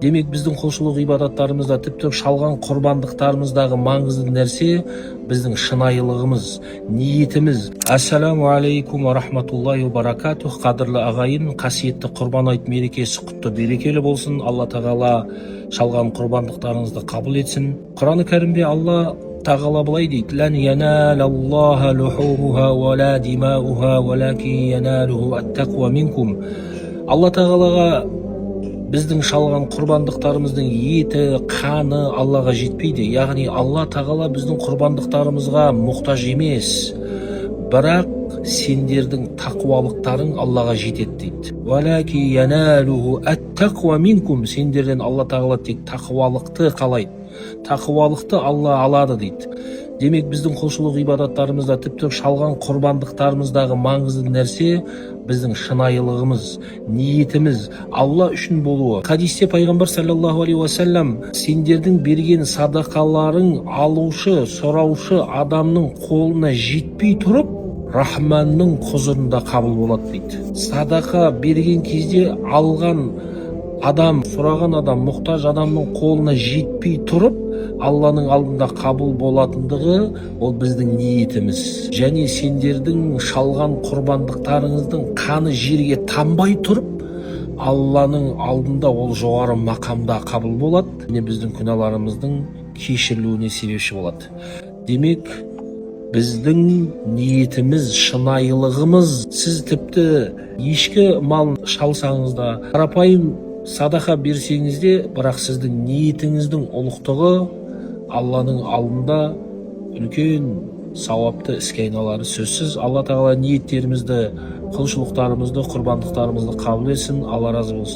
Демек біздің құлшылық ибадаттарымызда, тіпті шалған құрбандықтарымыздағы маңызды нәрсе біздің шынайылығымыз, ниетіміз. Ассаламу алейкум ва рахматуллахи ва баракатух. Қадірлі ағайын, қасиетті құрбан айт мерекесі құтты берекелі болсын. Алла тағала шалған құрбандықтарыңызды қабыл етсін. Құран-ы Кәрімде Алла тағала былай дейді: «Лән яналаллаха лухумуха ва ла димауха валакин яналуху ат-тақва минкум». Алла тағалаға біздің шалған құрбандықтарымыздың еті, қаны Аллаға жетпейді. Яғни Алла тағала біздің құрбандықтарымызға мұқтаж емес, бірақ сендердің тақуалықтарың Аллаға жетеді дейді. «Валаки яналуху ат-тақва минкум». Сендерден Алла тағала тек тақуалықты қалайды. Тақуалықты Алла алады дейді. Демек біздің құлшылық ибадаттарымызда, тіпті шалған құрбандықтарымыздағы маңызды нәрсе біздің шынайылығымыз, ниетіміз, Алла үшін болуы. Хадисте пайғамбар саллаллаху алейхи уассалам сендердің берген садақаларың алушы, сұраушы адамның қолына жетпей тұрып, Рахманның құзырында қабыл болады дейді. Садақа берген кезде алған адам, сұраған адам, мұқтаж адамның қолына жетпей тұрып, Алланың алдында қабыл болатындығы ол біздің ниетіміз. Және сендердің шалған құрбандықтарыңыздың қаны жерге тамбай тұрып, Алланың алдында ол жоғары мақамда қабыл болады. Және біздің күнәларымыздың кешірілуіне себепші болады. Демек, біздің ниетіміз, шынайылығымыз, сіз тіпті ешкі малын шалсаңыз да, қарапайым садақа берсеңіз де, бірақ сіздің ниетіңіздің ұлықтығы Алланың алдында үлкен сауапты іске айналары сөзсіз. Алла тағала ниеттерімізді, құлшылықтарымызды, құрбандықтарымызды қабыл етсін. Алла разы болсын.